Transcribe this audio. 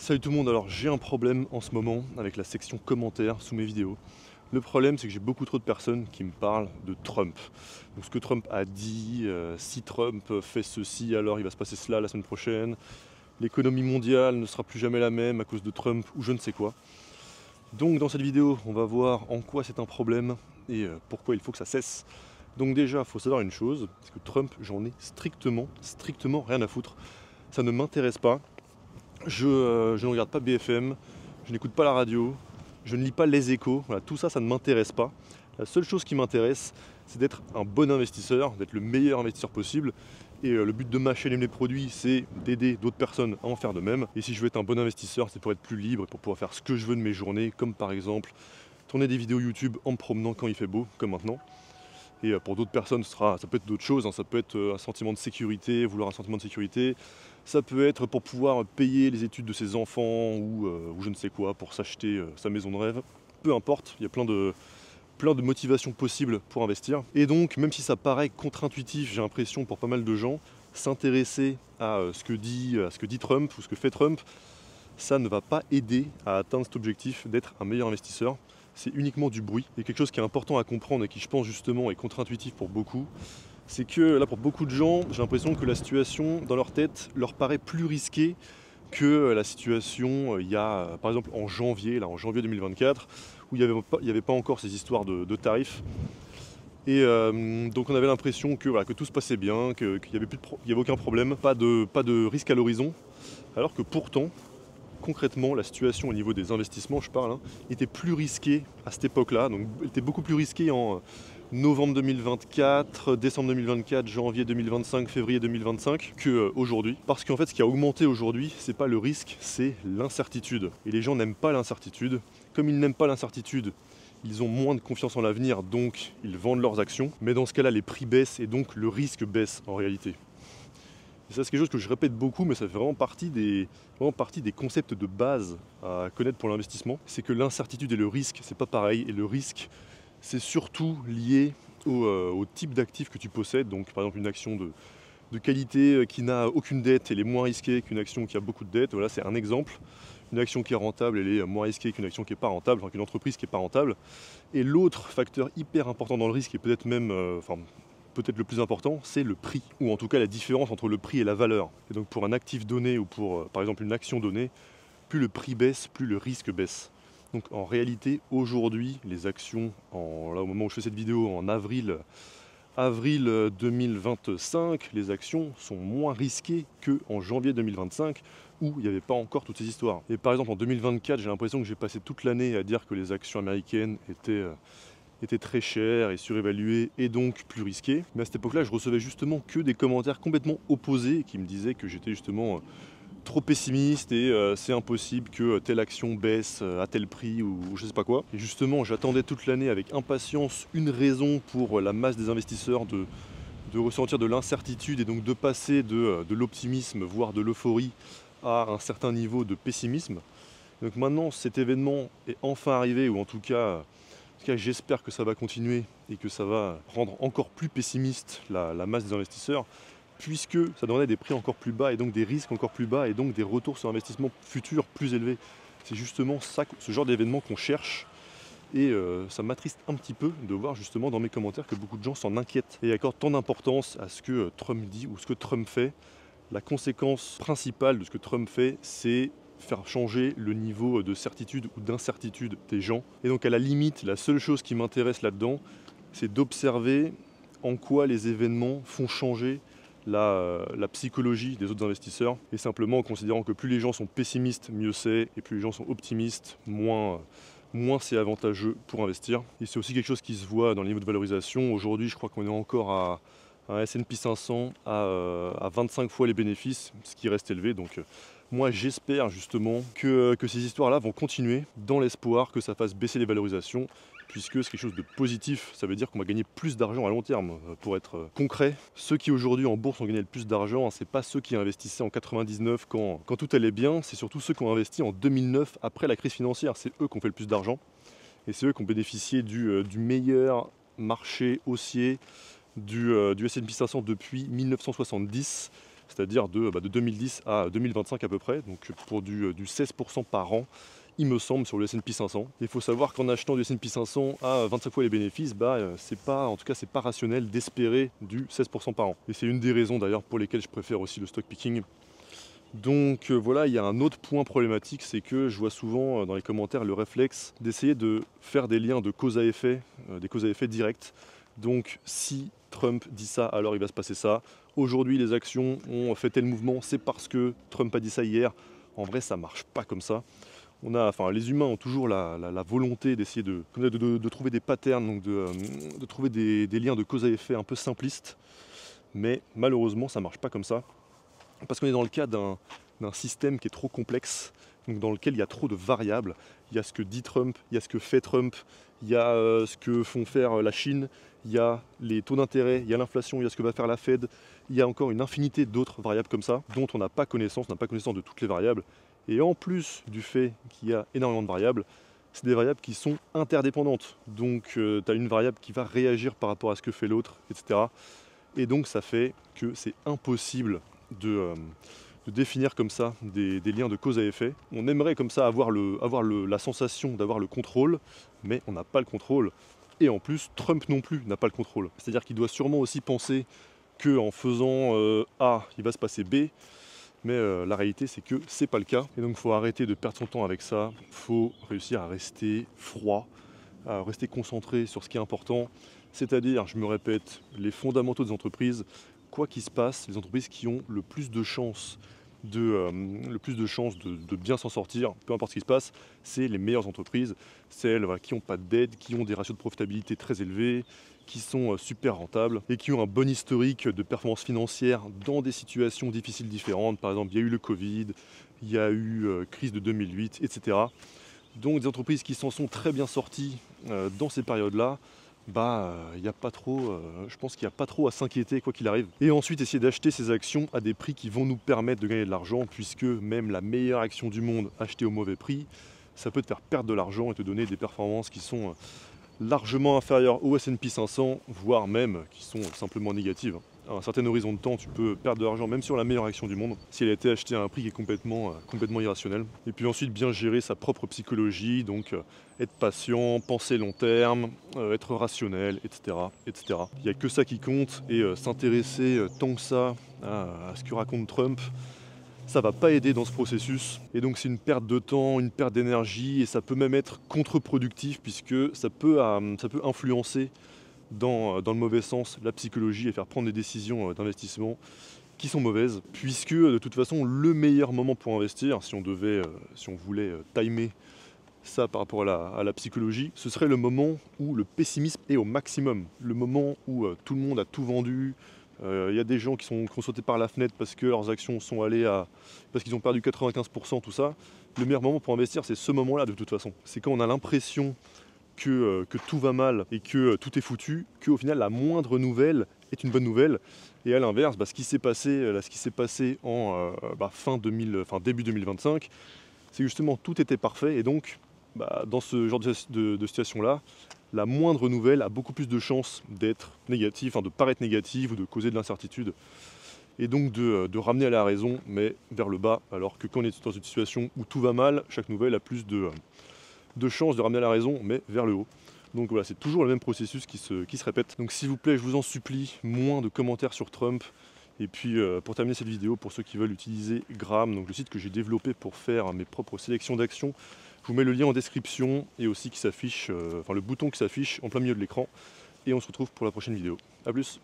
Salut tout le monde, alors j'ai un problème en ce moment avec la section commentaires sous mes vidéos. Le problème c'est que j'ai beaucoup trop de personnes qui me parlent de Trump. Donc ce que Trump a dit, si Trump fait ceci alors il va se passer cela la semaine prochaine, l'économie mondiale ne sera plus jamais la même à cause de Trump ou je ne sais quoi. Donc dans cette vidéo on va voir en quoi c'est un problème et pourquoi il faut que ça cesse. Donc déjà il faut savoir une chose, c'est que Trump j'en ai strictement rien à foutre. Ça ne m'intéresse pas. Je ne regarde pas BFM, je n'écoute pas la radio, je ne lis pas Les Échos, voilà, tout ça, ça ne m'intéresse pas. La seule chose qui m'intéresse, c'est d'être un bon investisseur, d'être le meilleur investisseur possible. Et le but de ma chaîne et de mes produits, c'est d'aider d'autres personnes à en faire de même. Et si je veux être un bon investisseur, c'est pour être plus libre et pour pouvoir faire ce que je veux de mes journées, comme par exemple tourner des vidéos YouTube en me promenant quand il fait beau, comme maintenant. Et pour d'autres personnes, ça peut être d'autres choses, hein. Ça peut être un sentiment de sécurité, vouloir un sentiment de sécurité. Ça peut être pour pouvoir payer les études de ses enfants ou je ne sais quoi, pour s'acheter sa maison de rêve. Peu importe, il y a plein de motivations possibles pour investir. Et donc, même si ça paraît contre-intuitif, j'ai l'impression pour pas mal de gens, s'intéresser à ce que dit Trump ou ce que fait Trump, ça ne va pas aider à atteindre cet objectif d'être un meilleur investisseur. C'est uniquement du bruit. Et quelque chose qui est important à comprendre et qui, je pense, justement, est contre-intuitif pour beaucoup, c'est que là, pour beaucoup de gens, j'ai l'impression que la situation, dans leur tête, leur paraît plus risquée que la situation il y a, par exemple, en janvier 2024, où il n'y avait pas encore ces histoires de tarifs. Et donc on avait l'impression que, voilà, que tout se passait bien, qu'il n'y avait aucun problème, pas de risque à l'horizon, alors que pourtant, concrètement, la situation au niveau des investissements, je parle, hein, était plus risquée à cette époque-là. Donc, elle était beaucoup plus risquée en novembre 2024, décembre 2024, janvier 2025, février 2025 qu'aujourd'hui. Parce qu'en fait, ce qui a augmenté aujourd'hui, c'est pas le risque, c'est l'incertitude. Et les gens n'aiment pas l'incertitude. Comme ils n'aiment pas l'incertitude, ils ont moins de confiance en l'avenir, donc ils vendent leurs actions. Mais dans ce cas-là, les prix baissent et donc le risque baisse en réalité. Et ça, c'est quelque chose que je répète beaucoup, mais ça fait vraiment partie des concepts de base à connaître pour l'investissement. C'est que l'incertitude et le risque, c'est pas pareil. Et le risque, c'est surtout lié au type d'actif que tu possèdes. Donc, par exemple, une action de qualité qui n'a aucune dette, elle est moins risquée qu'une action qui a beaucoup de dettes. Voilà, c'est un exemple. Une action qui est rentable, elle est moins risquée qu'une action qui n'est pas rentable, enfin qu'une entreprise qui n'est pas rentable. Et l'autre facteur hyper important dans le risque, et peut-être même, peut-être le plus important, c'est le prix, ou en tout cas la différence entre le prix et la valeur. Et donc pour un actif donné ou pour par exemple une action donnée, plus le prix baisse, plus le risque baisse. Donc en réalité, aujourd'hui, les actions, là au moment où je fais cette vidéo, en avril 2025, les actions sont moins risquées qu'en janvier 2025, où il n'y avait pas encore toutes ces histoires. Et par exemple en 2024, j'ai l'impression que j'ai passé toute l'année à dire que les actions américaines étaient très chères et surévaluées et donc plus risquées. Mais à cette époque-là, je recevais justement que des commentaires complètement opposés qui me disaient que j'étais justement trop pessimiste et c'est impossible que telle action baisse à tel prix ou je sais pas quoi. Et justement, j'attendais toute l'année avec impatience une raison pour la masse des investisseurs de ressentir de l'incertitude et donc de passer de l'optimisme, voire de l'euphorie, à un certain niveau de pessimisme. Donc maintenant, cet événement est enfin arrivé, ou en tout cas j'espère que ça va continuer et que ça va rendre encore plus pessimiste la masse des investisseurs, puisque ça donnerait des prix encore plus bas et donc des risques encore plus bas et donc des retours sur investissement futurs plus élevés. C'est justement ça, ce genre d'événement qu'on cherche. Et ça m'attriste un petit peu de voir justement dans mes commentaires que beaucoup de gens s'en inquiètent et accordent tant d'importance à ce que Trump dit ou ce que Trump fait. La conséquence principale de ce que Trump fait, c'est faire changer le niveau de certitude ou d'incertitude des gens. Et donc à la limite, la seule chose qui m'intéresse là-dedans, c'est d'observer en quoi les événements font changer la psychologie des autres investisseurs. Et simplement en considérant que plus les gens sont pessimistes, mieux c'est, et plus les gens sont optimistes, moins c'est avantageux pour investir. Et c'est aussi quelque chose qui se voit dans les niveaux de valorisation. Aujourd'hui, je crois qu'on est encore à un S&P 500 à 25 fois les bénéfices, ce qui reste élevé. Donc moi j'espère justement que ces histoires-là vont continuer dans l'espoir que ça fasse baisser les valorisations, puisque c'est quelque chose de positif. Ça veut dire qu'on va gagner plus d'argent à long terme. Pour être concret, ceux qui aujourd'hui en bourse ont gagné le plus d'argent, c'est pas ceux qui investissaient en 99 quand tout allait bien, c'est surtout ceux qui ont investi en 2009 après la crise financière. C'est eux qui ont fait le plus d'argent et c'est eux qui ont bénéficié du meilleur marché haussier du S&P 500 depuis 1970. c'est-à-dire de 2010 à 2025 à peu près, donc pour du 16% par an, il me semble, sur le S&P 500. Il faut savoir qu'en achetant du S&P 500 à 25 fois les bénéfices, c'est pas, en tout cas, c'est pas rationnel d'espérer du 16% par an. Et c'est une des raisons d'ailleurs pour lesquelles je préfère aussi le stock picking. Donc voilà, il y a un autre point problématique, c'est que je vois souvent dans les commentaires le réflexe d'essayer de faire des liens de cause à effet, des causes à effet directs. Donc si Trump dit ça, alors il va se passer ça. Aujourd'hui, les actions ont fait tel mouvement, c'est parce que Trump a dit ça hier. En vrai, ça marche pas comme ça. Les humains ont toujours la volonté d'essayer de trouver des patterns, donc de trouver des liens de cause à effet un peu simplistes. Mais malheureusement, ça marche pas comme ça. Parce qu'on est dans le cas d'un système qui est trop complexe, donc dans lequel il y a trop de variables. Il y a ce que dit Trump, il y a ce que fait Trump, il y a ce que font faire la Chine, il y a les taux d'intérêt, il y a l'inflation, il y a ce que va faire la Fed, il y a encore une infinité d'autres variables comme ça, dont on n'a pas connaissance, on n'a pas connaissance de toutes les variables. Et en plus du fait qu'il y a énormément de variables, c'est des variables qui sont interdépendantes. Donc tu as une variable qui va réagir par rapport à ce que fait l'autre, etc. Et donc ça fait que c'est impossible de définir comme ça des liens de cause à effet. On aimerait comme ça avoir la sensation d'avoir le contrôle, mais on n'a pas le contrôle. Et en plus, Trump non plus n'a pas le contrôle. C'est-à-dire qu'il doit sûrement aussi penser qu'en faisant A, il va se passer B, mais la réalité c'est que c'est pas le cas. Et donc il faut arrêter de perdre son temps avec ça, il faut réussir à rester froid, à rester concentré sur ce qui est important. C'est-à-dire, je me répète, les fondamentaux des entreprises, quoi qu'il se passe, les entreprises qui ont le plus de chances de bien s'en sortir, peu importe ce qui se passe, c'est les meilleures entreprises, celles qui n'ont pas de dette, qui ont des ratios de profitabilité très élevés, qui sont super rentables et qui ont un bon historique de performance financière dans des situations difficiles différentes. Par exemple, il y a eu le Covid, il y a eu crise de 2008, etc. Donc des entreprises qui s'en sont très bien sorties dans ces périodes-là, y a pas trop, je pense qu'il n'y a pas trop à s'inquiéter quoi qu'il arrive. Et ensuite essayer d'acheter ces actions à des prix qui vont nous permettre de gagner de l'argent, puisque même la meilleure action du monde achetée au mauvais prix, ça peut te faire perdre de l'argent et te donner des performances qui sont largement inférieures au S&P 500, voire même qui sont simplement négatives. À un certain horizon de temps, tu peux perdre de l'argent même sur la meilleure action du monde si elle a été achetée à un prix qui est complètement irrationnel. Et puis ensuite, bien gérer sa propre psychologie, donc être patient, penser long terme, être rationnel, etc., etc. Il n'y a que ça qui compte et s'intéresser tant que ça à ce que raconte Trump, ça va pas aider dans ce processus. Et donc c'est une perte de temps, une perte d'énergie et ça peut même être contre-productif puisque ça peut influencer dans le mauvais sens la psychologie et faire prendre des décisions d'investissement qui sont mauvaises, puisque de toute façon le meilleur moment pour investir, si on voulait timer ça par rapport à la psychologie, ce serait le moment où le pessimisme est au maximum, le moment où tout le monde a tout vendu, il y a des gens qui ont sauté par la fenêtre parce que leurs actions sont allées parce qu'ils ont perdu 95%, tout ça. Le meilleur moment pour investir, c'est ce moment-là de toute façon. C'est quand on a l'impression que tout va mal et que tout est foutu, qu'au final la moindre nouvelle est une bonne nouvelle. Et à l'inverse, ce qui s'est passé en début 2025, c'est que justement tout était parfait et donc dans ce genre de situation-là, la moindre nouvelle a beaucoup plus de chances d'être négative, de paraître négative ou de causer de l'incertitude. Et donc de ramener à la raison, mais vers le bas, alors que quand on est dans une situation où tout va mal, chaque nouvelle a plus de chances de ramener à la raison, mais vers le haut. Donc voilà, c'est toujours le même processus qui se répète. Donc s'il vous plaît, je vous en supplie, moins de commentaires sur Trump. Et puis pour terminer cette vidéo, pour ceux qui veulent utiliser Gram, donc le site que j'ai développé pour faire mes propres sélections d'actions, je vous mets le lien en description et aussi qui s'affiche, le bouton qui s'affiche en plein milieu de l'écran. Et on se retrouve pour la prochaine vidéo. A plus.